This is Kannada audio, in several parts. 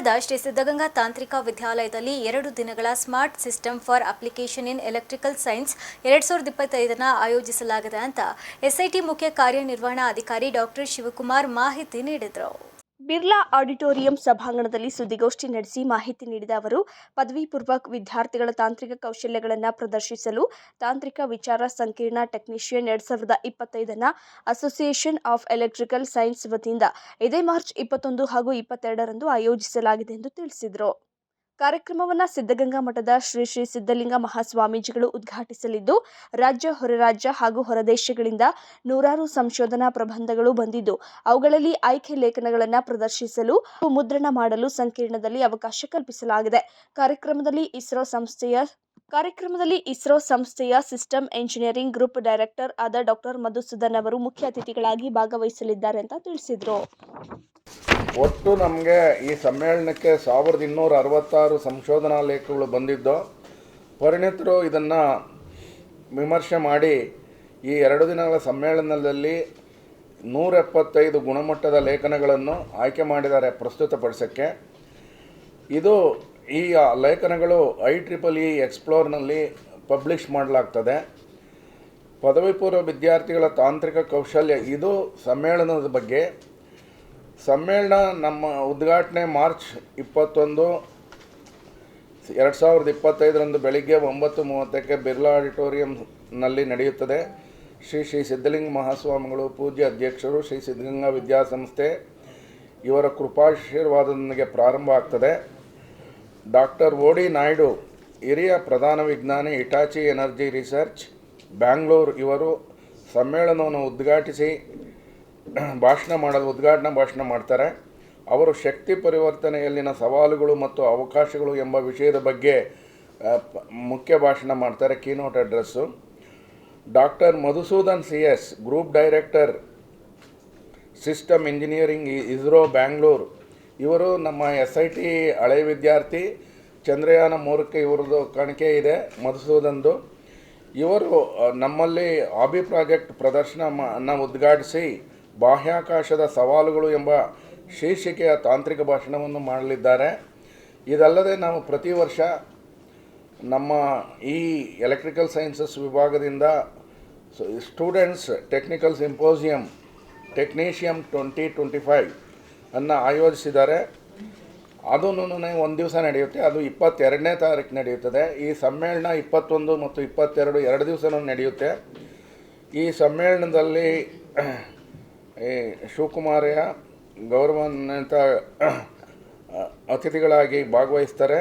ನಗರದ ಶ್ರೀ ಸಿದ್ಧಗಂಗಾ ತಾಂತ್ರಿಕ ವಿದ್ಯಾಲಯದಲ್ಲಿ 2 ದಿನಗಳ smart system for application in electrical science 2025 ಆಯೋಜಿಸಲಾಗಿದೆ ಅಂತ ಎಸ್ಐಟಿ ಮುಖ್ಯ ಕಾರ್ಯನಿರ್ವಹಣಾಧಿಕಾರಿ ಡಾಕ್ಟರ್ ಶಿವಕುಮಾರ್ ಮಾಹಿತಿ ನೀಡಿದರು. ಬಿರ್ಲಾ ಆಡಿಟೋರಿಯಂ ಸಭಾಂಗಣದಲ್ಲಿ ಸುದ್ದಿಗೋಷ್ಠಿ ನಡೆಸಿ ಮಾಹಿತಿ ನೀಡಿದ ಅವರು, ಪದವಿ ಪೂರ್ವ ವಿದ್ಯಾರ್ಥಿಗಳ ತಾಂತ್ರಿಕ ಕೌಶಲ್ಯಗಳನ್ನು ಪ್ರದರ್ಶಿಸಲು ತಾಂತ್ರಿಕ ವಿಚಾರ ಸಂಕಿರಣ technician 2025 association of electrical science ವತಿಯಿಂದ ಇದೇ ಮಾರ್ಚ್ 21 ಹಾಗೂ 22ರಂದು ಆಯೋಜಿಸಲಾಗಿದೆ ಎಂದು ತಿಳಿಸಿದರು. ಕಾರ್ಯಕ್ರಮವನ್ನು ಸಿದ್ಧಗಂಗಾ ಮಠದ ಶ್ರೀ ಶ್ರೀ ಸಿದ್ಧಲಿಂಗ ಮಹಾಸ್ವಾಮೀಜಿಗಳು ಉದ್ಘಾಟಿಸಲಿದ್ದು, ರಾಜ್ಯ, ಹೊರರಾಜ್ಯ ಹಾಗೂ ಹೊರದೇಶಗಳಿಂದ ನೂರಾರು ಸಂಶೋಧನಾ ಪ್ರಬಂಧಗಳು ಬಂದಿದ್ದು, ಅವುಗಳಲ್ಲಿ ಆಯ್ಕೆ ಲೇಖನಗಳನ್ನು ಪ್ರದರ್ಶಿಸಲು ಮುದ್ರಣ ಮಾಡಲು ಸಂಕಿರಣದಲ್ಲಿ ಅವಕಾಶ ಕಲ್ಪಿಸಲಾಗಿದೆ. ಕಾರ್ಯಕ್ರಮದಲ್ಲಿ ಇಸ್ರೋ ಸಂಸ್ಥೆಯ ಸಿಸ್ಟಮ್ ಎಂಜಿನಿಯರಿಂಗ್ ಗ್ರೂಪ್ ಡೈರೆಕ್ಟರ್ ಆದ ಡಾಕ್ಟರ್ ಮಧುಸೂದನ್ ಅವರು ಮುಖ್ಯ ಅತಿಥಿಗಳಾಗಿ ಭಾಗವಹಿಸಲಿದ್ದಾರೆ ಅಂತ ತಿಳಿಸಿದರು. ಒಟ್ಟು ನಮಗೆ ಈ ಸಮ್ಮೇಳನಕ್ಕೆ 1266 ಸಂಶೋಧನಾ ಲೇಖಗಳು ಬಂದಿದ್ದು, ಪರಿಣಿತರು ಇದನ್ನು ವಿಮರ್ಶೆ ಮಾಡಿ ಈ 2 ದಿನಗಳ ಸಮ್ಮೇಳನದಲ್ಲಿ 175 ಗುಣಮಟ್ಟದ ಲೇಖನಗಳನ್ನು ಆಯ್ಕೆ ಮಾಡಿದ್ದಾರೆ ಪ್ರಸ್ತುತಪಡಿಸೋಕ್ಕೆ. ಈ ಲೇಖನಗಳು IEEE ಎಕ್ಸ್ಪ್ಲೋರ್ನಲ್ಲಿ ಪಬ್ಲಿಷ್ ಮಾಡಲಾಗ್ತದೆ. ಪದವಿ ಪೂರ್ವ ವಿದ್ಯಾರ್ಥಿಗಳ ತಾಂತ್ರಿಕ ಕೌಶಲ್ಯ ಇದು ಸಮ್ಮೇಳನದ ಬಗ್ಗೆ. ಸಮ್ಮೇಳನ ನಮ್ಮ ಉದ್ಘಾಟನೆ ಮಾರ್ಚ್ 21, 2025ರಂದು ಬೆಳಿಗ್ಗೆ 9:30ಕ್ಕೆ ಬಿರ್ಲಾ ಆಡಿಟೋರಿಯಂನಲ್ಲಿ ನಡೆಯುತ್ತದೆ. ಶ್ರೀ ಶ್ರೀ ಸಿದ್ಧಲಿಂಗ ಮಹಾಸ್ವಾಮಿಗಳು ಪೂಜ್ಯ ಅಧ್ಯಕ್ಷರು, ಶ್ರೀ ಸಿದ್ಧಗಂಗಾ ವಿದ್ಯಾಸಂಸ್ಥೆ ಇವರ ಕೃಪಾಶೀರ್ವಾದದೊಂದಿಗೆ ಪ್ರಾರಂಭ ಆಗ್ತದೆ. ಡಾಕ್ಟರ್ OD ನಾಯ್ಡು ಹಿರಿಯ ಪ್ರಧಾನ ವಿಜ್ಞಾನಿ, ಹಿಟಾಚಿ ಎನರ್ಜಿ ರಿಸರ್ಚ್, ಬ್ಯಾಂಗ್ಳೂರು ಇವರು ಸಮ್ಮೇಳನವನ್ನು ಉದ್ಘಾಟಿಸಿ ಉದ್ಘಾಟನಾ ಭಾಷಣ ಮಾಡ್ತಾರೆ. ಅವರು ಶಕ್ತಿ ಪರಿವರ್ತನೆಯಲ್ಲಿನ ಸವಾಲುಗಳು ಮತ್ತು ಅವಕಾಶಗಳು ಎಂಬ ವಿಷಯದ ಬಗ್ಗೆ ಮುಖ್ಯ ಭಾಷಣ ಮಾಡ್ತಾರೆ, keynote address. Doctor Madhusudan CS, group director system engineering, ISRO Bangalore ಇವರು ನಮ್ಮ SIT ಹಳೆ ವಿದ್ಯಾರ್ಥಿ. ಚಂದ್ರಯಾನ 3ಕ್ಕೆ ಇವ್ರದ್ದು ಕಾಣಿಕೆ ಇದೆ ಮಧುಸೂದನ್ದು. ಇವರು ನಮ್ಮಲ್ಲಿ ಹಾಬಿ ಪ್ರಾಜೆಕ್ಟ್ ಪ್ರದರ್ಶನ ಉದ್ಘಾಟಿಸಿ ಬಾಹ್ಯಾಕಾಶದ ಸವಾಲುಗಳು ಎಂಬ ಶೀರ್ಷಿಕೆಯ ತಾಂತ್ರಿಕ ಭಾಷಣವನ್ನು ಮಾಡಲಿದ್ದಾರೆ. ಇದಲ್ಲದೆ ನಾವು ಪ್ರತಿ ವರ್ಷ ನಮ್ಮ ಈ ಎಲೆಕ್ಟ್ರಿಕಲ್ ಸೈನ್ಸಸ್ ವಿಭಾಗದಿಂದ ಸ್ಟೂಡೆಂಟ್ಸ್ ಟೆಕ್ನಿಕಲ್ ಸಿಂಪೋಸಿಯಂ ಟೆಕ್ನೀಷಿಯಂ 2025 ಅನ್ನು ಆಯೋಜಿಸಿದ್ದಾರೆ. ಅದೂ ಒಂದು ದಿವಸ ನಡೆಯುತ್ತೆ. ಅದು 22ನೇ ತಾರೀಕು ನಡೆಯುತ್ತದೆ. ಈ ಸಮ್ಮೇಳನ 21 ಮತ್ತು 22 2 ದಿವಸನೂ ನಡೆಯುತ್ತೆ. ಈ ಸಮ್ಮೇಳನದಲ್ಲಿ ಶಿವಕುಮಾರಯ್ಯ ಗೌರವಾನ್ವಿತ ಅತಿಥಿಗಳಾಗಿ ಭಾಗವಹಿಸ್ತಾರೆ.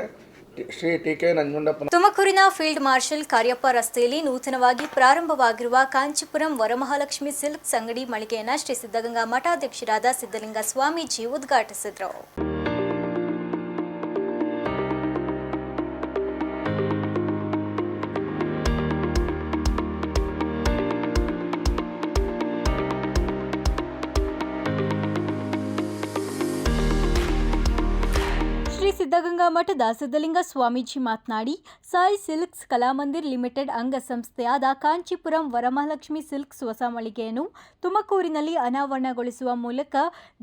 ಶ್ರೀ TK ನಂಜುಂಡಪ್ಪ. ತುಮಕೂರಿನ ಫೀಲ್ಡ್ ಮಾರ್ಷಲ್ ಕಾರ್ಯಪ್ಪ ರಸ್ತೆಯಲ್ಲಿ ನೂತನವಾಗಿ ಪ್ರಾರಂಭವಾಗಿರುವ ಕಾಂಚೀಪುರಂ ವರಮಹಾಲಕ್ಷ್ಮಿ ಸಿಲ್ಕ್ಸ್ ಅಂಗಡಿ ಮಳಿಗೆಯನ್ನು ಶ್ರೀ ಸಿದ್ಧಗಂಗಾ ಮಠಾಧ್ಯಕ್ಷರಾದ ಸಿದ್ಧಲಿಂಗ ಸ್ವಾಮೀಜಿ ಉದ್ಘಾಟಿಸಿದರು. ಸಿದ್ಧಗಂಗಾ ಮಠದ ಸಿದ್ಧಲಿಂಗ ಸ್ವಾಮೀಜಿ ಮಾತನಾಡಿ, ಸಾಯಿ ಸಿಲ್ಕ್ಸ್ ಕಲಾಮಂದಿರ್ ಲಿಮಿಟೆಡ್ ಅಂಗಸಂಸ್ಥೆಯಾದ ಕಾಂಚೀಪುರಂ ವರಮಹಾಲಕ್ಷ್ಮಿ ಸಿಲ್ಕ್ಸ್ ಹೊಸ ಮಳಿಗೆಯನ್ನು ತುಮಕೂರಿನಲ್ಲಿ ಅನಾವರಣಗೊಳಿಸುವ ಮೂಲಕ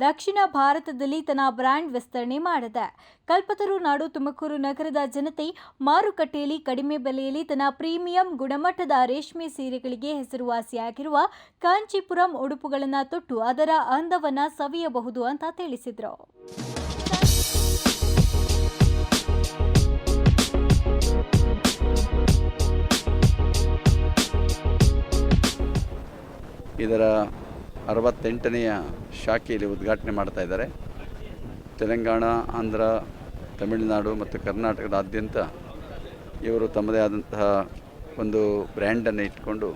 ದಕ್ಷಿಣ ಭಾರತದಲ್ಲಿ ತನ್ನ ಬ್ರ್ಯಾಂಡ್ ವಿಸ್ತರಣೆ ಮಾಡಿದೆ. ಕಲ್ಪತರು ನಾಡು ತುಮಕೂರು ನಗರದ ಜನತೆ ಮಾರುಕಟ್ಟೆಯಲ್ಲಿ ಕಡಿಮೆ ಬೆಲೆಯಲ್ಲಿ ತನ್ನ ಪ್ರೀಮಿಯಂ ಗುಣಮಟ್ಟದ ರೇಷ್ಮೆ ಸೀರೆಗಳಿಗೆ ಹೆಸರುವಾಸಿಯಾಗಿರುವ ಕಾಂಚೀಪುರಂ ಉಡುಪುಗಳನ್ನು ತೊಟ್ಟು ಅದರ ಅಂದವನ್ನು ಸವಿಯಬಹುದು ಅಂತ ತಿಳಿಸಿದರು. ಇದರ 68ನೆಯ ಶಾಖೆಯಲ್ಲಿ ಉದ್ಘಾಟನೆ ಮಾಡ್ತಾ ಇದ್ದಾರೆ. ತೆಲಂಗಾಣ, ಆಂಧ್ರ, ತಮಿಳುನಾಡು ಮತ್ತು ಕರ್ನಾಟಕದಾದ್ಯಂತ ಇವರು ತಮ್ಮದೇ ಆದಂತಹ ಒಂದು ಬ್ರ್ಯಾಂಡನ್ನು ಇಟ್ಕೊಂಡು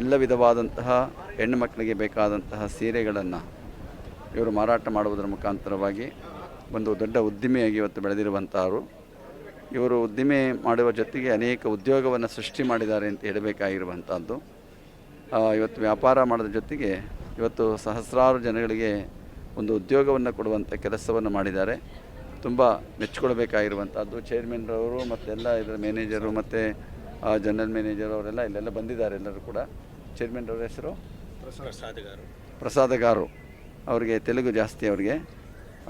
ಎಲ್ಲ ವಿಧವಾದಂತಹ ಹೆಣ್ಣು ಮಕ್ಕಳಿಗೆ ಬೇಕಾದಂತಹ ಸೀರೆಗಳನ್ನು ಇವರು ಮಾರಾಟ ಮಾಡುವುದರ ಮುಖಾಂತರವಾಗಿ ಒಂದು ದೊಡ್ಡ ಉದ್ದಿಮೆಯಾಗಿ ಇವತ್ತು ಬೆಳೆದಿರುವಂಥವರು. ಇವರು ಉದ್ದಿಮೆ ಮಾಡುವ ಜೊತೆಗೆ ಅನೇಕ ಉದ್ಯೋಗವನ್ನು ಸೃಷ್ಟಿ ಮಾಡಿದ್ದಾರೆ ಅಂತ ಹೇಳಬೇಕಾಗಿರುವಂಥದ್ದು. ಇವತ್ತು ವ್ಯಾಪಾರ ಮಾಡೋದ್ರ ಜೊತೆಗೆ ಇವತ್ತು ಸಹಸ್ರಾರು ಜನಗಳಿಗೆ ಒಂದು ಉದ್ಯೋಗವನ್ನು ಕೊಡುವಂಥ ಕೆಲಸವನ್ನು ಮಾಡಿದ್ದಾರೆ. ತುಂಬ ಮೆಚ್ಚಿಕೊಳ್ಬೇಕಾಗಿರುವಂಥದ್ದು. ಚೇರ್ಮನ್ರವರು ಮತ್ತೆಲ್ಲ ಇದರ ಮ್ಯಾನೇಜರು ಮತ್ತು ಜನರಲ್ ಮ್ಯಾನೇಜರ್ ಅವರೆಲ್ಲ ಇಲ್ಲೆಲ್ಲ ಬಂದಿದ್ದಾರೆ. ಎಲ್ಲರೂ ಕೂಡ ಚೇರ್ಮನ್ರವ್ರ ಹೆಸರು ಪ್ರಸಾದಗಾರು. ಅವರಿಗೆ ತೆಲುಗು ಜಾಸ್ತಿ ಅವರಿಗೆ.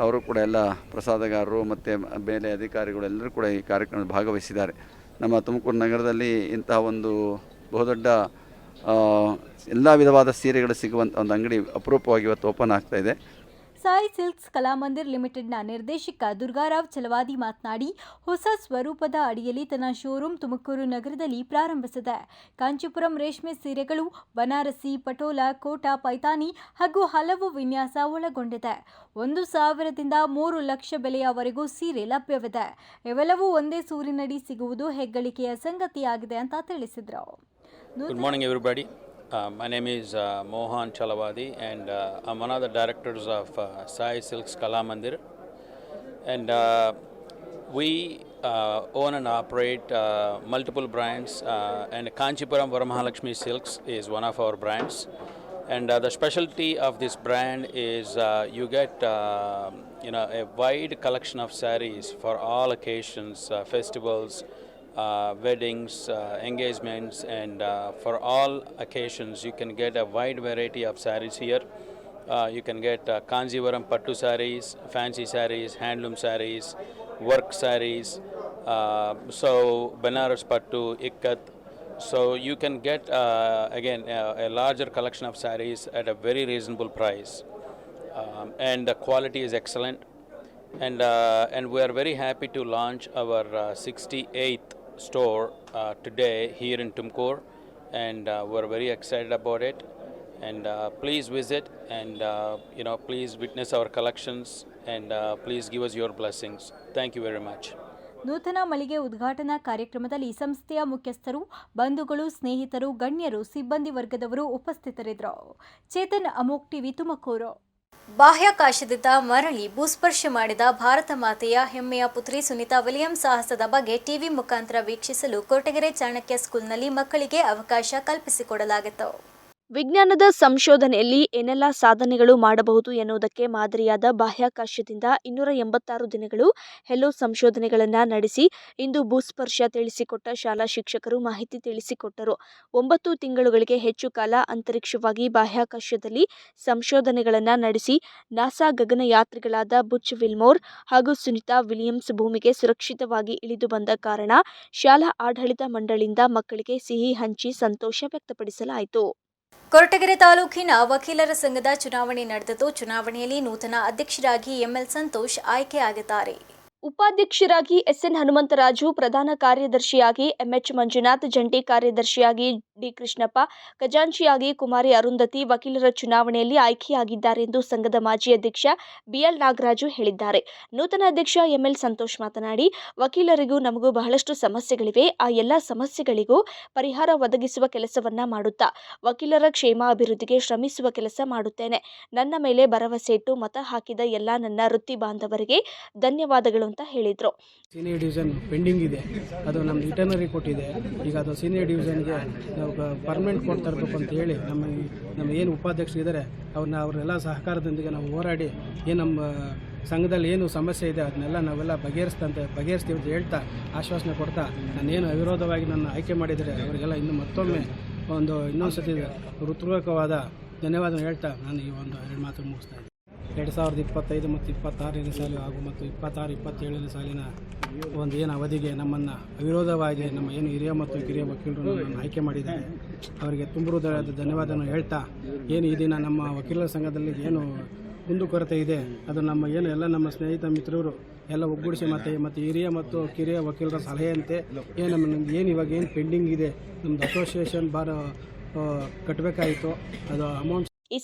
ಅವರು ಕೂಡ ಎಲ್ಲ ಪ್ರಸಾದಗಾರರು ಮತ್ತು ಬೇರೆ ಅಧಿಕಾರಿಗಳು ಎಲ್ಲರೂ ಕೂಡ ಈ ಕಾರ್ಯಕ್ರಮದಲ್ಲಿ ಭಾಗವಹಿಸಿದ್ದಾರೆ. ನಮ್ಮ ತುಮಕೂರು ನಗರದಲ್ಲಿ ಇಂತಹ ಒಂದು ಬಹುದೊಡ್ಡ ಎಲ್ಲ ವಿಧವಾದ ಸೀರೆಗಳು ಸಿಗುವಂಥ ಒಂದು ಅಂಗಡಿ ಅಪರೂಪವಾಗಿ ಇವತ್ತು ಓಪನ್ ಆಗ್ತಾಯಿದೆ. ಸಾಯಿ ಸಿಲ್ಕ್ಸ್ ಕಲಾಮಂದಿರ್ ಲಿಮಿಟೆಡ್ನ ನಿರ್ದೇಶಕ ದುರ್ಗಾರಾವ್ ಚಲವಾದಿ ಮಾತನಾಡಿ, ಹೊಸ ಸ್ವರೂಪದ ಅಡಿಯಲ್ಲಿ ತನ್ನ ಶೋರೂಮ್ ತುಮಕೂರು ನಗರದಲ್ಲಿ ಪ್ರಾರಂಭಿಸಿದೆ. ಕಾಂಚೀಪುರಂ ರೇಷ್ಮೆ ಸೀರೆಗಳು, ಬನಾರಸಿ, ಪಟೋಲ, ಕೋಟಾ, ಪೈತಾನಿ ಹಾಗೂ ಹಲವು ವಿನ್ಯಾಸ ಒಳಗೊಂಡಿದೆ. 1,000ದಿಂದ 3 ಲಕ್ಷ ಬೆಲೆಯವರೆಗೂ ಸೀರೆ ಲಭ್ಯವಿದೆ. ಇವೆಲ್ಲವೂ ಒಂದೇ ಸೂರಿನಡಿ ಸಿಗುವುದು ಹೆಗ್ಗಳಿಕೆಯ ಸಂಗತಿಯಾಗಿದೆ ಅಂತ ತಿಳಿಸಿದರು. Good morning, everybody. My name is Mohan Chalavadi, and I'm one of the directors of Sai Silks Kalamandir. And we own and operate multiple brands, and Kanchipuram Varamahalakshmi Silks is one of our brands. And the specialty of this brand is you get a wide collection of sarees for all occasions, festivals, weddings, engagements, and for all occasions you can get a wide variety of sarees here. You can get Kanjivaram Pattu sarees, fancy sarees, handloom sarees, work sarees, so Banaras Pattu, Ikkat. So you can get again a larger collection of sarees at a very reasonable price, and the quality is excellent. And we are very happy to launch our 68th store today here in Tumkur, and we're very excited about it. And please visit, and please witness our collections, and please give us your blessings. Thank you very much. ನೂತನ ಮಳಿಗೆ ಉದ್ಘಾಟನಾ ಕಾರ್ಯಕ್ರಮದಲ್ಲಿ ಸಂಸ್ಥೆಯ ಮುಖ್ಯಸ್ಥರು, ಬಂಧುಗಳು, ಸ್ನೇಹಿತರು, ಗಣ್ಯರು, ಸಿಬ್ಬಂದಿ ವರ್ಗದವರು ಉಪಸ್ಥಿತರಿದ್ದರು. ಚೇತನ್, ಅಮೋಕ್ ಟಿವಿ, ತುಮಕೂರು. ಬಾಹ್ಯಾಕಾಶದಿಂದ ಮರಳಿ ಭೂಸ್ಪರ್ಶ ಮಾಡಿದ ಭಾರತ ಮಾತೆಯ ಹೆಮ್ಮೆಯ ಪುತ್ರಿ ಸುನಿತಾ ವಿಲಿಯಮ್ಸ್ ಸಾಹಸದ ಬಗ್ಗೆ ಟಿವಿ ಮುಖಾಂತರ ವೀಕ್ಷಿಸಲು ಕೊರಟಗೆರೆ ಚಾಣಕ್ಯ ಸ್ಕೂಲ್ನಲ್ಲಿ ಮಕ್ಕಳಿಗೆ ಅವಕಾಶ ಕಲ್ಪಿಸಿಕೊಡಲಾಗಿತ್ತು. ವಿಜ್ಞಾನದ ಸಂಶೋಧನೆಯಲ್ಲಿ ಏನೆಲ್ಲ ಸಾಧನೆಗಳು ಮಾಡಬಹುದು ಎನ್ನುವುದಕ್ಕೆ ಮಾದರಿಯಾದ ಬಾಹ್ಯಾಕಾಶದಿಂದ 286 ದಿನಗಳು ಹೆಲೋ ಸಂಶೋಧನೆಗಳನ್ನು ನಡೆಸಿ ಇಂದು ಭೂಸ್ಪರ್ಶ ತಿಳಿಸಿಕೊಟ್ಟ ಶಾಲಾ ಶಿಕ್ಷಕರು ಮಾಹಿತಿ ತಿಳಿಸಿಕೊಟ್ಟರು. 9 ತಿಂಗಳುಗಳಿಗೆ ಹೆಚ್ಚು ಕಾಲ ಅಂತರಿಕ್ಷವಾಗಿ ಬಾಹ್ಯಾಕಾಶದಲ್ಲಿ ಸಂಶೋಧನೆಗಳನ್ನು ನಡೆಸಿ ನಾಸಾ ಗಗನಯಾತ್ರಿಗಳಾದ ಬುಚ್ ವಿಲ್ಮೋರ್ ಹಾಗೂ ಸುನಿತಾ ವಿಲಿಯಮ್ಸ್ ಭೂಮಿಗೆ ಸುರಕ್ಷಿತವಾಗಿ ಇಳಿದು ಬಂದ ಕಾರಣ ಶಾಲಾ ಆಡಳಿತ ಮಂಡಳಿಯಿಂದ ಮಕ್ಕಳಿಗೆ ಸಿಹಿ ಹಂಚಿ ಸಂತೋಷ ವ್ಯಕ್ತಪಡಿಸಲಾಯಿತು. ಕೊರಟಗೆರೆ ತಾಲೂಕಿನ ವಕೀಲರ ಸಂಘದ ಚುನಾವಣೆ ನಡೆದಿದ್ದು, ಚುನಾವಣೆಯಲ್ಲಿ ನೂತನ ಅಧ್ಯಕ್ಷರಾಗಿ ಎಂಎಲ್ ಸಂತೋಷ್ ಆಯ್ಕೆಯಾಗಿದ್ದಾರೆ. ಉಪಾಧ್ಯಕ್ಷರಾಗಿ ಎಸ್ಎನ್ ಹನುಮಂತರಾಜು, ಪ್ರಧಾನ ಕಾರ್ಯದರ್ಶಿಯಾಗಿ ಎಂಎಚ್ ಮಂಜುನಾಥ್, ಜಂಟಿ ಕಾರ್ಯದರ್ಶಿಯಾಗಿ ಡಿ ಕೃಷ್ಣಪ್ಪ, ಖಜಾಂಚಿಯಾಗಿ ಕುಮಾರಿ ಅರುಂಧತಿ ವಕೀಲರ ಚುನಾವಣೆಯಲ್ಲಿ ಆಯ್ಕೆಯಾಗಿದ್ದಾರೆ ಎಂದು ಸಂಘದ ಮಾಜಿ ಅಧ್ಯಕ್ಷ ಬಿಎಲ್ ನಾಗರಾಜು ಹೇಳಿದ್ದಾರೆ. ನೂತನ ಅಧ್ಯಕ್ಷ ಎಂಎಲ್ ಸಂತೋಷ್ ಮಾತನಾಡಿ, ವಕೀಲರಿಗೂ ನಮಗೂ ಬಹಳಷ್ಟು ಸಮಸ್ಯೆಗಳಿವೆ. ಆ ಎಲ್ಲ ಸಮಸ್ಯೆಗಳಿಗೂ ಪರಿಹಾರ ಒದಗಿಸುವ ಕೆಲಸವನ್ನ ಮಾಡುತ್ತಾ ವಕೀಲರ ಕ್ಷೇಮಾಭಿವೃದ್ಧಿಗೆ ಶ್ರಮಿಸುವ ಕೆಲಸ ಮಾಡುತ್ತೇನೆ. ನನ್ನ ಮೇಲೆ ಭರವಸೆ ಇಟ್ಟು ಮತ ಹಾಕಿದ ಎಲ್ಲ ನನ್ನ ವೃತ್ತಿ ಬಾಂಧವರಿಗೆ ಧನ್ಯವಾದಗಳು ಅಂತ ಹೇಳಿದ್ರು. ಸೀನಿಯರ್ ಡಿವಿಷನ್ ಪೆಂಡಿಂಗ್ ಇದೆ, ಅದು ನಮ್ದು ರಿಟರ್ನರಿ ಕೊಟ್ಟಿದೆ. ಈಗ ಅದು ಸೀನಿಯರ್ ಡಿವಿಷನ್ಗೆ ನಾವು ಪರ್ಮನೆಂಟ್ ಕೋರ್ಟ್ ತರಬೇಕು ಅಂತ ಹೇಳಿ ನಮ್ಮ ಏನು ಉಪಾಧ್ಯಕ್ಷರು ಇದ್ದಾರೆ ಅವರೆಲ್ಲ ಸಹಕಾರದೊಂದಿಗೆ ನಾವು ಹೋರಾಡಿ ಏನು ನಮ್ಮ ಸಂಘದಲ್ಲಿ ಏನು ಸಮಸ್ಯೆ ಇದೆ ಅದನ್ನೆಲ್ಲ ನಾವೆಲ್ಲ ಬಗೆಹರಿಸ್ತೀವಿ ಅಂತ ಹೇಳ್ತಾ ಆಶ್ವಾಸನೆ ಕೊಡ್ತಾ ನಾನೇನು ಅವಿರೋಧವಾಗಿ ನನ್ನ ಆಯ್ಕೆ ಮಾಡಿದರೆ ಅವರಿಗೆಲ್ಲ ಇನ್ನು ಮತ್ತೊಮ್ಮೆ ಇನ್ನೊಂದು ಸತಿ ಹೃತ್ಪೂರ್ವಕವಾದ ಧನ್ಯವಾದ ಹೇಳ್ತಾ ನಾನು ಈ ಒಂದು 2 ಮಾತು ಮುಗಿಸ್ತಾ ಇದ್ದೀನಿ. 2025 ಮತ್ತು 26ನೇ ಸಾಲು ಹಾಗೂ ಮತ್ತು 26-27ನೇ ಸಾಲಿನ ಒಂದು ಏನು ಅವಧಿಗೆ ನಮ್ಮನ್ನು ಅವಿರೋಧವಾಗಿ ನಮ್ಮ ಏನು ಹಿರಿಯ ಮತ್ತು ಕಿರಿಯ ವಕೀಲರು ನಮ್ಮನ್ನು ಆಯ್ಕೆ ಮಾಡಿದ್ದಾರೆ. ಅವರಿಗೆ ತುಂಬುವುದಾದ ಧನ್ಯವಾದವನ್ನು ಹೇಳ್ತಾ ಏನು ಈ ದಿನ ನಮ್ಮ ವಕೀಲರ ಸಂಘದಲ್ಲಿ ಏನು ಕುಂದುಕೊರತೆ ಇದೆ ಅದು ನಮ್ಮ ಏನು ಎಲ್ಲ ನಮ್ಮ ಸ್ನೇಹಿತ ಮಿತ್ರರು ಎಲ್ಲ ಒಗ್ಗೂಡಿಸಿ ಮತ್ತು ಹಿರಿಯ ಮತ್ತು ಕಿರಿಯ ವಕೀಲರ ಸಲಹೆಯಂತೆ ಏನು ಇವಾಗ ಏನು ಪೆಂಡಿಂಗ್ ಇದೆ ನಮ್ಮದು ಅಸೋಸಿಯೇಷನ್ ಕಟ್ಟಬೇಕಾಯಿತು ಅದು ಅಮೌಂಟ್. ಈ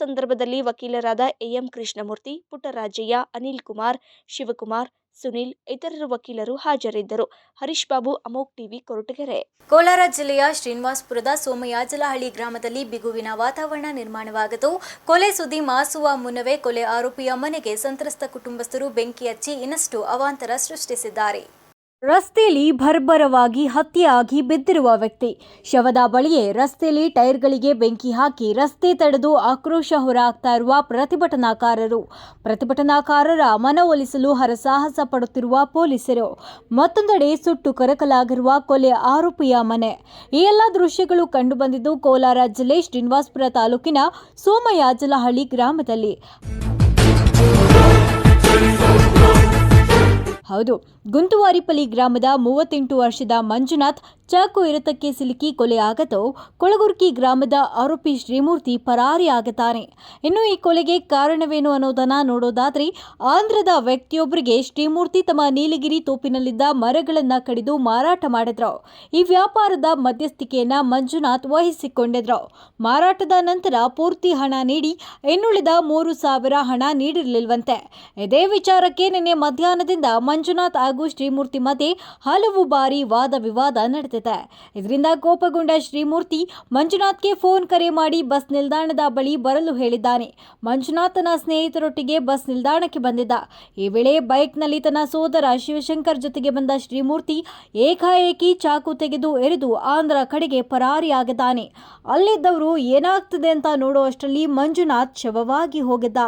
ಸಂದರ್ಭದಲ್ಲಿ ವಕೀಲರಾದ ಎಂ ಕೃಷ್ಣಮೂರ್ತಿ, ಪುಟ್ಟರಾಜಯ್ಯ, ಅನಿಲ್ ಕುಮಾರ್, ಶಿವಕುಮಾರ್, ಸುನಿಲ್ ಇತರರು ವಕೀಲರು ಹಾಜರಿದ್ದರು. ಹರೀಶ್ ಬಾಬು, ಅಮೋಕ್ ಟಿವಿ, ಕೊರಟಗೆರೆ. ಕೋಲಾರ ಜಿಲ್ಲೆಯ ಶ್ರೀನಿವಾಸಪುರದ ಸೋಮಯಾಜಲಹಳ್ಳಿ ಗ್ರಾಮದಲ್ಲಿ ಬಿಗುವಿನ ವಾತಾವರಣ ನಿರ್ಮಾಣವಾಗಿದ್ದು, ಕೊಲೆ ಸುದ್ದಿ ಮಾಸುವ ಮುನ್ನವೇ ಕೊಲೆ ಆರೋಪಿಯ ಮನೆಗೆ ಸಂತ್ರಸ್ತ ಕುಟುಂಬಸ್ಥರು ಬೆಂಕಿ ಹಚ್ಚಿ ಇನ್ನಷ್ಟು ಅವಾಂತರ ಸೃಷ್ಟಿಸಿದ್ದಾರೆ. ರಸ್ತೆಯಲ್ಲಿ ಭರ್ಭರವಾಗಿ ಹತ್ಯೆಯಾಗಿ ಬಿದ್ದಿರುವ ವ್ಯಕ್ತಿ ಶವದ ಬಳಿಯೇ ರಸ್ತೆಯಲ್ಲಿ ಟೈರ್ಗಳಿಗೆ ಬೆಂಕಿ ಹಾಕಿ ರಸ್ತೆ ತಡೆದು ಆಕ್ರೋಶ ಹೊರಹಾಕ್ತಾ ಇರುವ ಪ್ರತಿಭಟನಾಕಾರರ ಮನವೊಲಿಸಲು ಹರಸಾಹಸ ಪಡುತ್ತಿರುವ ಪೊಲೀಸರು. ಮತ್ತೊಂದೆಡೆ ಸುಟ್ಟು ಕರಕಲಾಗಿರುವ ಕೊಲೆ ಆರೋಪಿಯ ಮನೆ. ಈ ಎಲ್ಲ ದೃಶ್ಯಗಳು ಕಂಡುಬಂದಿದ್ದು ಕೋಲಾರ ಜಿಲ್ಲೆ ಶ್ರೀನಿವಾಸಪುರ ತಾಲೂಕಿನ ಸೋಮಯಾಜಲಹಳ್ಳಿ ಗ್ರಾಮದಲ್ಲಿ. ಹೌದು, ಗುಂತುವಾರಿಪಲ್ಲಿ ಗ್ರಾಮದ 38 ವರ್ಷದ ಮಂಜುನಾಥ್ ಚಾಕು ಇರತಕ್ಕೆ ಸಿಲುಕಿ ಕೊಲೆಯಾಗತೋ ಕೊಳಗುರ್ಕಿ ಗ್ರಾಮದ ಆರೋಪಿ ಶ್ರೀಮೂರ್ತಿ ಪರಾರಿಯಾಗುತ್ತಾನೆ. ಇನ್ನು ಈ ಕೊಲೆಗೆ ಕಾರಣವೇನು ಅನ್ನೋದನ್ನ ನೋಡೋದಾದ್ರೆ, ಆಂಧ್ರದ ವ್ಯಕ್ತಿಯೊಬ್ಬರಿಗೆ ಶ್ರೀಮೂರ್ತಿ ತಮ್ಮ ನೀಲಗಿರಿ ತೋಪಿನಲ್ಲಿದ್ದ ಮರಗಳನ್ನು ಕಡಿದು ಮಾರಾಟ ಮಾಡಿದ್ರು. ಈ ವ್ಯಾಪಾರದ ಮಧ್ಯಸ್ಥಿಕೆಯನ್ನ ಮಂಜುನಾಥ್ ವಹಿಸಿಕೊಂಡಿದ್ರು. ಮಾರಾಟದ ನಂತರ ಪೂರ್ತಿ ಹಣ ನೀಡಿ ಇನ್ನುಳಿದ 3,000 ಹಣ ನೀಡಿರಲಿಲ್ವಂತೆ. ಇದೇ ವಿಚಾರಕ್ಕೆ ನಿನ್ನೆ ಮಧ್ಯಾಹ್ನದಿಂದ ಮಂಜುನಾಥ್ ಹಾಗೂ ಶ್ರೀಮೂರ್ತಿ ಮಧ್ಯೆ ಹಲವು ಬಾರಿ ವಾದ ವಿವಾದ ನಡೆದಿದೆ. ಇದರಿಂದ ಕೋಪಗೊಂಡ ಶ್ರೀಮೂರ್ತಿ ಮಂಜುನಾಥ್ಗೆ ಫೋನ್ ಕರೆ ಮಾಡಿ ಬಸ್ ನಿಲ್ದಾಣದ ಬಳಿ ಬರಲು ಹೇಳಿದ್ದಾನೆ. ಮಂಜುನಾಥ್ ತನ್ನ ಸ್ನೇಹಿತರೊಟ್ಟಿಗೆ ಬಸ್ ನಿಲ್ದಾಣಕ್ಕೆ ಬಂದಿದ್ದ. ಈ ವೇಳೆ ಬೈಕ್ನಲ್ಲಿ ತನ್ನ ಸೋದರ ಶಿವಶಂಕರ್ ಜೊತೆಗೆ ಬಂದ ಶ್ರೀಮೂರ್ತಿ ಏಕಾಏಕಿ ಚಾಕು ತೆಗೆದು ಎರೆದು ಆಂಧ್ರ ಕಡೆಗೆ ಪರಾರಿಯಾಗಿದ್ದಾನೆ. ಅಲ್ಲಿದ್ದವರು ಏನಾಗ್ತದೆ ಅಂತ ನೋಡುವಷ್ಟರಲ್ಲಿ ಮಂಜುನಾಥ್ ಶವವಾಗಿ ಹೋಗಿದ್ದ.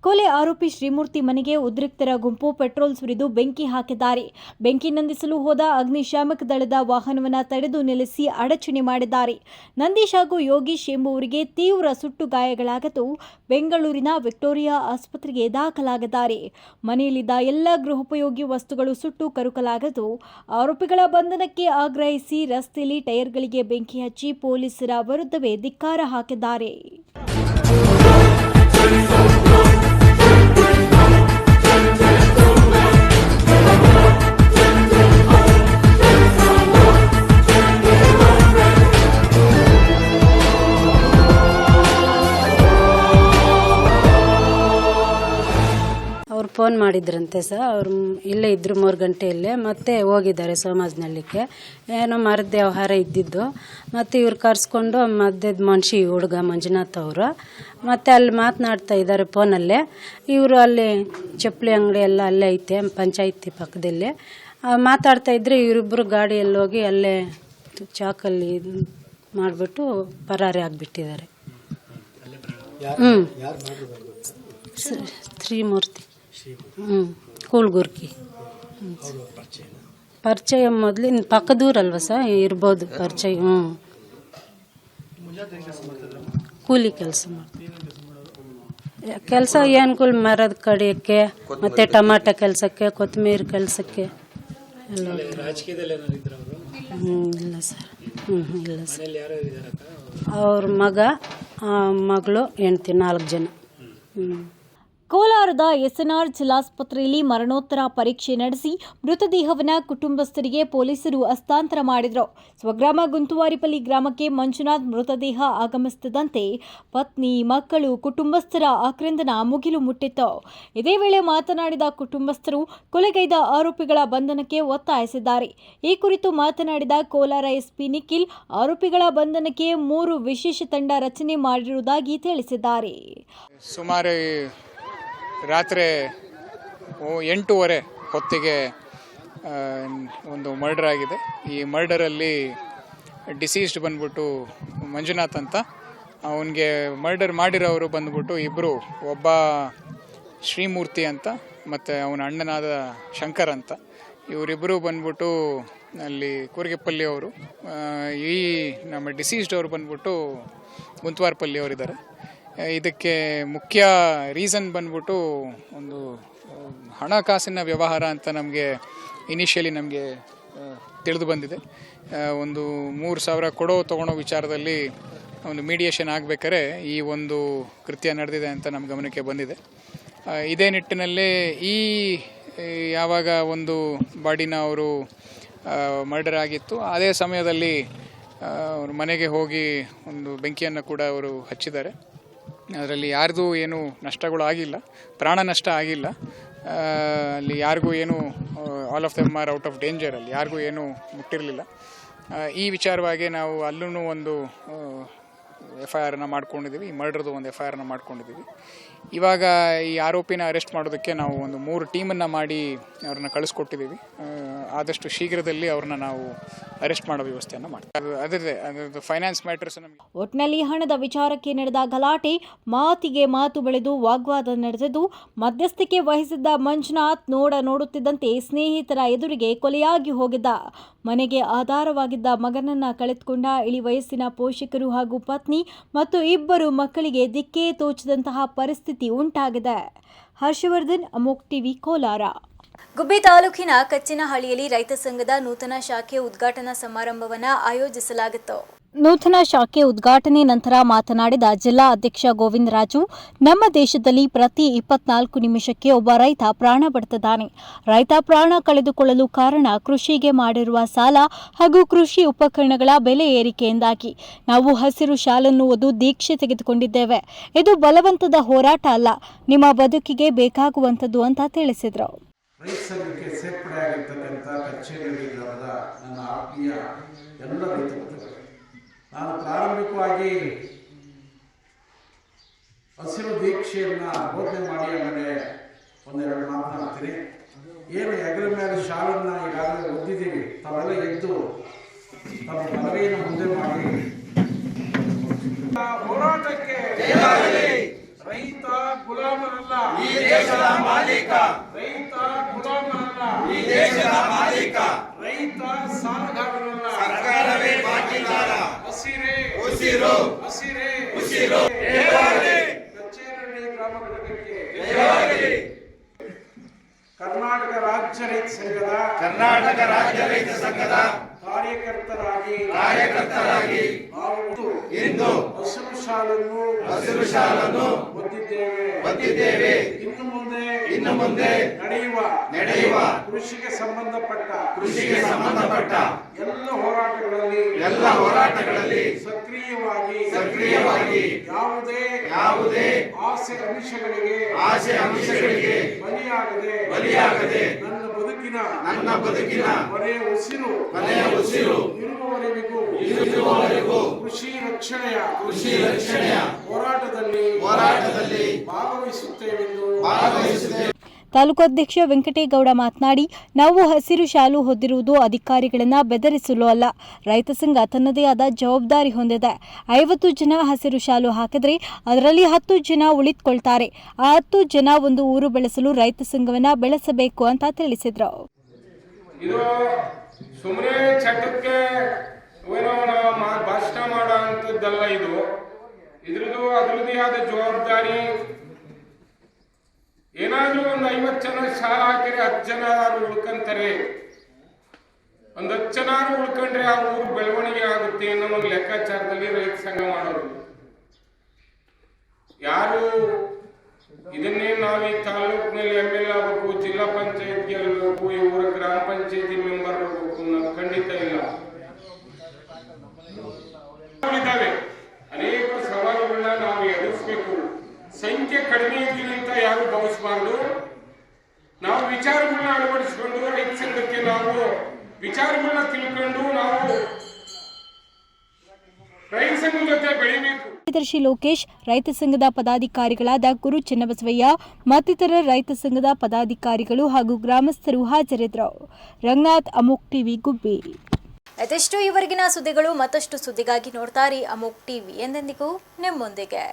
ಕೊಲೆ ಆರೋಪಿ ಶ್ರೀಮೂರ್ತಿ ಮನೆಗೆ ಉದ್ರಿಕ್ತರ ಗುಂಪು ಪೆಟ್ರೋಲ್ ಸುರಿದು ಬೆಂಕಿ ಹಾಕಿದ್ದಾರೆ. ಬೆಂಕಿ ನಂದಿಸಲು ಹೋದ ಅಗ್ನಿಶಾಮಕ ದಳದ ವಾಹನವನ್ನು ತಡೆದು ನಿಲ್ಲಿಸಿ ಅಡಚಣೆ ಮಾಡಿದ್ದಾರೆ. ನಂದೀಶ್ ಹಾಗೂ ಯೋಗೀಶ್ ಎಂಬುವರಿಗೆ ತೀವ್ರ ಸುಟ್ಟು ಗಾಯಗಳಾಗಿದ್ದು ಬೆಂಗಳೂರಿನ ವಿಕ್ಟೋರಿಯಾ ಆಸ್ಪತ್ರೆಗೆ ದಾಖಲಾಗಿದ್ದಾರೆ. ಮನೆಯಲ್ಲಿದ್ದ ಎಲ್ಲ ಗೃಹೋಪಯೋಗಿ ವಸ್ತುಗಳು ಸುಟ್ಟು ಕರಕಲಾಗಿದ್ದು ಆರೋಪಿಗಳ ಬಂಧನಕ್ಕೆ ಆಗ್ರಹಿಸಿ ರಸ್ತೆಯಲ್ಲಿ ಟೈರ್ಗಳಿಗೆ ಬೆಂಕಿ ಹಚ್ಚಿ ಪೊಲೀಸರ ವಿರುದ್ಧವೇ ಧಿಕ್ಕಾರ ಹಾಕಿದ್ದಾರೆ. ಅವ್ರು ಫೋನ್ ಮಾಡಿದ್ರಂತೆ ಸರ್. ಅವರು ಇಲ್ಲೇ ಇದ್ರು 3 ಗಂಟೆಯಲ್ಲೇ ಮತ್ತೆ ಹೋಗಿದ್ದಾರೆ ಸೋಮಾಜ್ನಳ್ಳಿಗೆ. ಏನೋ ಮರದ ವ್ಯವಹಾರ ಇದ್ದಿದ್ದು. ಮತ್ತು ಇವ್ರು ಕರ್ಸ್ಕೊಂಡು ಮಧ್ಯದ ಮನುಷ್ಯ ಹುಡುಗ ಮಂಜುನಾಥ್ ಅವರು ಮತ್ತೆ ಅಲ್ಲಿ ಮಾತನಾಡ್ತಾ ಇದ್ದಾರೆ ಫೋನಲ್ಲೇ. ಇವರು ಅಲ್ಲಿ ಚಪ್ಪಲಿ ಅಂಗಡಿ ಎಲ್ಲ ಅಲ್ಲೇ ಐತೆ ಪಂಚಾಯತಿ ಪಕ್ಕದಲ್ಲೇ ಮಾತಾಡ್ತಾ ಇದ್ರೆ ಇವರಿಬ್ಬರು ಗಾಡಿಯಲ್ಲಿ ಹೋಗಿ ಅಲ್ಲೇ ಚಾಕಲ್ಲಿ ಮಾಡಿಬಿಟ್ಟು ಪರಾರಿ ಆಗಿಬಿಟ್ಟಿದ್ದಾರೆ. ಶ್ರೀಮೂರ್ತಿ ಕೂಳ್ಗುರ್ಕಿ ಪರಿಚಯ ಮೊದಲಿನ ಪಕ್ಕದೂರಲ್ವ ಸರ್ ಇರ್ಬೋದು ಪರಿಚಯ. ಕೂಲಿ ಕೆಲಸ ಕೆಲಸ ಏನ್ಕೂಲ್ ಮರದ ಕಡಿಯಕ್ಕೆ ಮತ್ತೆ ಟಮಾಟೊ ಕೆಲಸಕ್ಕೆ ಕೊತ್ತಂಬರಿ ಕೆಲಸಕ್ಕೆ ಎಲ್ಲ ಇಲ್ಲ ಸರ್. ಇಲ್ಲ ಸರ್. ಅವ್ರ ಮಗಳು ಹೆಂಡ್ತಿ 4 ಜನ. ಕೋಲಾರದ ಎಸ್ಎನ್ಆರ್ ಜಿಲ್ಲಾಸ್ಪತ್ರೆಯಲ್ಲಿ ಮರಣೋತ್ತರ ಪರೀಕ್ಷೆ ನಡೆಸಿ ಮೃತದೇಹವನ್ನು ಕುಟುಂಬಸ್ಥರಿಗೆ ಪೊಲೀಸರು ಹಸ್ತಾಂತರ ಮಾಡಿದರು. ಸ್ವಗ್ರಾಮ ಗುಂತುವಾರಿಪಲ್ಲಿ ಗ್ರಾಮಕ್ಕೆ ಮಂಜುನಾಥ್ ಮೃತದೇಹ ಆಗಮಿಸುತ್ತಿದ್ದಂತೆ ಪತ್ನಿ, ಮಕ್ಕಳು, ಕುಟುಂಬಸ್ಥರ ಆಕ್ರಂದನ ಮುಗಿಲು ಮುಟ್ಟಿತ್ತು. ಇದೇ ವೇಳೆ ಮಾತನಾಡಿದ ಕುಟುಂಬಸ್ಥರು ಕೊಲೆಗೈದ ಆರೋಪಿಗಳ ಬಂಧನಕ್ಕೆ ಒತ್ತಾಯಿಸಿದ್ದಾರೆ. ಈ ಕುರಿತು ಮಾತನಾಡಿದ ಕೋಲಾರ ಎಸ್ಪಿ ನಿಖಿಲ್, ಆರೋಪಿಗಳ ಬಂಧನಕ್ಕೆ 3 ವಿಶೇಷ ತಂಡ ರಚನೆ ಮಾಡಿರುವುದಾಗಿ ತಿಳಿಸಿದ್ದಾರೆ. ಸುಮಾರು ರಾತ್ರಿ 8:30 ಹೊತ್ತಿಗೆ ಒಂದು ಮರ್ಡರ್ ಆಗಿದೆ. ಈ ಮರ್ಡರಲ್ಲಿ ಡಿಸೀಸ್ಡ್ ಬಂದ್ಬಿಟ್ಟು ಮಂಜುನಾಥ್ ಅಂತ. ಅವನಿಗೆ ಮರ್ಡರ್ ಮಾಡಿರೋರು ಬಂದ್ಬಿಟ್ಟು ಇಬ್ಬರು, ಒಬ್ಬ ಶ್ರೀಮೂರ್ತಿ ಅಂತ ಮತ್ತು ಅವನ ಅಣ್ಣನಾದ ಶಂಕರ್ ಅಂತ. ಇವರಿಬ್ಬರು ಬಂದ್ಬಿಟ್ಟು ಅಲ್ಲಿ ಕೂರ್ಗೆಪಲ್ಲಿ ಅವರು. ಈ ನಮ್ಮ ಡಿಸೀಸ್ಡ್ ಅವರು ಬಂದ್ಬಿಟ್ಟು ಗುಂತವಾರಪಲ್ಲಿ ಅವರಿದ್ದಾರೆ. ಇದಕ್ಕೆ ಮುಖ್ಯ ರೀಸನ್ ಬಂದ್ಬಿಟ್ಟು ಒಂದು ಹಣಕಾಸಿನ ವ್ಯವಹಾರ ಅಂತ ನಮಗೆ ಇನಿಷಿಯಲಿ ನಮಗೆ ತಿಳಿದು ಬಂದಿದೆ. ಒಂದು 3,000 ತೊಗೊಳೋ ವಿಚಾರದಲ್ಲಿ ಒಂದು ಮೀಡಿಯೇಷನ್ ಆಗಬೇಕಾದ್ರೆ ಈ ಒಂದು ಕೃತ್ಯ ನಡೆದಿದೆ ಅಂತ ನಮ್ಮ ಗಮನಕ್ಕೆ ಬಂದಿದೆ. ಇದೇ ನಿಟ್ಟಿನಲ್ಲೇ ಯಾವಾಗ ಒಂದು ಬಾಡಿನ ಅವರು ಮರ್ಡರ್ ಆಗಿತ್ತು, ಅದೇ ಸಮಯದಲ್ಲಿ ಅವ್ರ ಮನೆಗೆ ಹೋಗಿ ಒಂದು ಬೆಂಕಿಯನ್ನು ಕೂಡ ಅವರು ಹಚ್ಚಿದ್ದಾರೆ. ಅದರಲ್ಲಿ ಯಾರ್ದು ಏನು ನಷ್ಟಗಳು ಆಗಿಲ್ಲ, ಪ್ರಾಣ ನಷ್ಟ ಆಗಿಲ್ಲ. ಅಲ್ಲಿ ಯಾರಿಗೂ ಏನು all of them are out of danger, ಅಲ್ಲಿ ಯಾರಿಗೂ ಏನು ಮುಟ್ಟಿರಲಿಲ್ಲ. ಈ ವಿಚಾರವಾಗಿ ನಾವು ಅಲ್ಲೂ ಒಂದು FIR ಮಾಡ್ಕೊಂಡಿದ್ದೀವಿ. ಈ ಮರ್ಡ್ರದ್ದು ಒಂದು FIR ಮಾಡ್ಕೊಂಡಿದ್ದೀವಿ. ಇವಾಗ ಈ ಆರೋಪಿನ ಅರೆಸ್ಟ್ ಮಾಡೋದಕ್ಕೆ ನಾವು ಒಂದು 3 ಟೀಮನ್ನು ಮಾಡಿ ಅವ್ರನ್ನ ಕಳಿಸ್ಕೊಟ್ಟಿದ್ದೀವಿ. ಆದಷ್ಟು ಶೀಘ್ರದಲ್ಲಿ ಅವ್ರನ್ನ ನಾವು ಅರೆಸ್ಟ್ ಮಾಡೋ ವ್ಯವಸ್ಥೆಯನ್ನು ಮಾಡ್ತೀವಿ. ಅದರದ್ದು ಫೈನಾನ್ಸ್ ಮ್ಯಾಟರ್ಸ್ ನಮಗೆ. ಒಟ್ನಲ್ಲಿ ಹಣದ ವಿಚಾರಕ್ಕೆ ನಡೆದ ಗಲಾಟೆ ಮಾತಿಗೆ ಮಾತು ಬೆಳೆದು ವಾಗ್ವಾದ ನಡೆದಿದ್ದು, ಮಧ್ಯಸ್ಥಿಕೆ ವಹಿಸಿದ್ದ ಮಂಜುನಾಥ್ ನೋಡುತ್ತಿದ್ದಂತೆ ಸ್ನೇಹಿತರ ಎದುರಿಗೆ ಕೊಲೆಯಾಗಿ ಹೋಗಿದ್ದ. ಮನೆಗೆ ಆಧಾರವಾಗಿದ್ದ ಮಗನನ್ನ ಕಳೆದುಕೊಂಡ ಇಳಿ ವಯಸ್ಸಿನ ಪೋಷಕರು ಹಾಗೂ ಪತ್ನಿ ಮತ್ತು 2 ಮಕ್ಕಳಿಗೆ ದಿಕ್ಕೇ ತೋಚದಂತಹ ಪರಿಸ್ಥಿತಿ ಉಂಟಾಗಿದೆ. ಹರ್ಷವರ್ಧನ್, ಅಮೋಕ್ ಟಿವಿ, ಕೋಲಾರ. ಗುಬ್ಬಿ ತಾಲೂಕಿನ ಕಚ್ಚಿನಹಳ್ಳಿಯಲ್ಲಿ ರೈತ ಸಂಘದ ನೂತನ ಶಾಖೆ ಉದ್ಘಾಟನಾ ಸಮಾರಂಭವನ್ನು ಆಯೋಜಿಸಲಾಗಿತ್ತು. ನೂತನ ಶಾಖೆ ಉದ್ಘಾಟನೆ ನಂತರ ಮಾತನಾಡಿದ ಜಿಲ್ಲಾ ಅಧ್ಯಕ್ಷ ಗೋವಿಂದರಾಜು, ನಮ್ಮ ದೇಶದಲ್ಲಿ ಪ್ರತಿ 24 ನಿಮಿಷಕ್ಕೆ ಒಬ್ಬ ರೈತ ಪ್ರಾಣ ಬಿಡುತ್ತಿದ್ದಾನೆ. ರೈತ ಪ್ರಾಣ ಕಳೆದುಕೊಳ್ಳಲು ಕಾರಣ ಕೃಷಿಗೆ ಮಾಡಿರುವ ಸಾಲ ಹಾಗೂ ಕೃಷಿ ಉಪಕರಣಗಳ ಬೆಲೆ ಏರಿಕೆಯಿಂದಾಗಿ. ನಾವು ಹಸಿರು ಶಾಲನ್ನು ಓದು ದೀಕ್ಷೆ ತೆಗೆದುಕೊಂಡಿದ್ದೇವೆ. ಇದು ಬಲವಂತದ ಹೋರಾಟ ಅಲ್ಲ, ನಿಮ್ಮ ಬದುಕಿಗೆ ಬೇಕಾಗುವಂಥದ್ದು ಅಂತ ತಿಳಿಸಿದರು. ರೈತ ಸಂಘಕ್ಕೆ ಸೇರ್ಪಡೆಯಾಗಿರ್ತಕ್ಕಂಥ ಕಚ್ಚೇನಹಳ್ಳಿ ಗ್ರಾಮದ ನನ್ನ ಆತ್ಮೀಯ ಎಲ್ಲ ರೈತ ಬಂಧುಗಳು, ನಾನು ಪ್ರಾರಂಭಿಕವಾಗಿ ಹಸಿರು ದೀಕ್ಷೆಯನ್ನು ಬೋಧನೆ ಮಾಡಿ ಆಮೇಲೆ ಒಂದೆರಡು ಮಾತನಾಡ್ತೀನಿ. ಏನು ಹೆಗಲ ಮೇಲೆ ಶಾಲನ್ನು ಈಗಾಗಲೇ ಒದ್ದಿದ್ದೀವಿ, ತಾವೆಲ್ಲ ಎದ್ದು ತಮ್ಮ ಪದವಿಯನ್ನು ಮುಂದೆ ಮಾಡಿ ಹೋರಾಟಕ್ಕೆ ರೈತ ಗುಲಾಮರಲ್ಲ, ಈ ದೇಶದ ಮಾಲೀಕ. ರೈತ ಗುಲಾಮರಲ್ಲ, ಈ ದೇಶದ ಮಾಲೀಕ. ರೈತ ಸಾಲಗಾರರಲ್ಲ, ಸರ್ಕಾರವೇ ಬಾಕಿದಾರ. ಹಸಿರೇ ಉಸಿರು, ಹಸಿರೇ ಉಸಿರು. ಕಚ್ಚೇನಹಳ್ಳಿ ಗ್ರಾಮ ಘಟಕಕ್ಕೆ ಕರ್ನಾಟಕ ರಾಜ್ಯ ರೈತ ಸಂಘದ ಕಾರ್ಯಕರ್ತರಾಗಿ ನಾವು ಇಂದು ಹಸಿರು ಶಾಲನ್ನು ಹೊಂದಿದ್ದೇವೆ. ಇನ್ನು ಮುಂದೆ ನಡೆಯುವ ಕೃಷಿಗೆ ಸಂಬಂಧಪಟ್ಟ ಎಲ್ಲ ಹೋರಾಟಗಳಲ್ಲಿ ಸಕ್ರಿಯವಾಗಿ ಯಾವುದೇ ಆಸೆ ಅಂಶಗಳಿಗೆ ಬಲಿಯಾಗದೆ ನನ್ನ ಬದುಕಿನ ಕೊನೆಯ ಉಸಿರು ಇರುವವರೆಗೂ ಕೃಷಿ ರಕ್ಷಣೆಯ ಹೋರಾಟದಲ್ಲಿ ಭಾಗವಹಿಸುತ್ತೇವೆಂದು. ತಾಲೂಕು ಅಧ್ಯಕ್ಷ ವೆಂಕಟೇಗೌಡ ಮಾತನಾಡಿ, ನಾವು ಹಸಿರು ಶಾಲು ಹೊದ್ದಿರುವುದು ಅಧಿಕಾರಿಗಳನ್ನು ಬೆದರಿಸಲು ಅಲ್ಲ. ರೈತ ಸಂಘ ತನ್ನದೇ ಆದ ಜವಾಬ್ದಾರಿ ಹೊಂದಿದೆ. 50 ಜನ ಹಸಿರು ಶಾಲು ಹಾಕಿದ್ರೆ ಅದರಲ್ಲಿ 10 ಜನ ಉಳಿದುಕೊಳ್ತಾರೆ. ಆ 10 ಜನ ಒಂದು ಊರು ಬೆಳೆಸಲು ರೈತ ಸಂಘವನ್ನು ಬೆಳೆಸಬೇಕು ಅಂತ ತಿಳಿಸಿದರು. ಇದು ಸುಮ್ಮನೆ ಚಟಕ್ಕೆ ಭಾಷಣ ಮಾಡೋ ಅಂಥದ್ದಲ್ಲ. ಇದ್ರದ್ದು ಅದರದೇ ಆದ ಜವಾಬ್ದಾರಿ. ಏನಾದ್ರೂ ಒಂದು 50 ಜನ ಶಾಲೆ ಹಾಕಿದ್ರೆ 10 ಜನ ಉಳ್ಕೊಂತಾರೆ. ಒಂದು 10 ಜನ ಉಳ್ಕೊಂಡ್ರೆ ಆ ಊರು ಬೆಳವಣಿಗೆ ಆಗುತ್ತೆ ಅನ್ನೋ ಒಂದು ಲೆಕ್ಕಾಚಾರದಲ್ಲಿ ರೈತ ಸಂಘ ಮಾಡೋದು. ಯಾರು ಇದನ್ನೇ ನಾವು ಈ ತಾಲೂಕಿನಲ್ಲಿ MLA ಆಗಬೇಕು, ಜಿಲ್ಲಾ ಪಂಚಾಯತ್ ಗೆಲ್ಲಬೇಕು, ಈ ಊರ ಗ್ರಾಮ ಪಂಚಾಯತಿ ಮೆಂಬರ್ ಆಗಬೇಕು ಅನ್ನೋದು ಖಂಡಿತ ಇಲ್ಲ. ಅನೇಕ ಸವಾಲುಗಳನ್ನ ನಾವು ಎದುರಿಸಬೇಕು. ಸಂಖ್ಯೆ ಕಡಿಮೆ ಇದ್ದೀವಿ ಅಂತ ಯಾರು ಭಾವಿಸಬಾರ್ದು. ನಾವು ವಿಚಾರಗಳನ್ನ ಅಳವಡಿಸಿಕೊಂಡು ರೈತ ಸಂಘಕ್ಕೆ ನಾವು ವಿಚಾರಗಳನ್ನ ತಿಳ್ಕೊಂಡು ನಾವು ರೈತ ಸಂಘದ ಜೊತೆ ಬೆಳಿಬೇಕು. ಕಾರ್ಯದರ್ಶಿ ಲೋಕೇಶ್, ರೈತ ಸಂಘದ ಪದಾಧಿಕಾರಿಗಳಾದ ಗುರು ಚೆನ್ನಬಸವಯ್ಯ ಮತ್ತಿತರ ರೈತ ಸಂಘದ ಪದಾಧಿಕಾರಿಗಳು ಹಾಗೂ ಗ್ರಾಮಸ್ಥರು ಹಾಜರಿದ್ದರು. ರಂಗನಾಥ್, ಅಮೋಕ್ ಟಿವಿ, ಗುಬ್ಬಿ. ಅದೆಷ್ಟು ಈವರೆಗಿನ ಸುದ್ದಿಗಳು. ಮತ್ತಷ್ಟು ಸುದ್ದಿಗಾಗಿ ನೋಡ್ತಾರೆ ಅಮೋಕ್ ಟಿವಿ. ಎಂದೆಂದಿಗೂ ನಿಮ್ಮೊಂದಿಗೆ.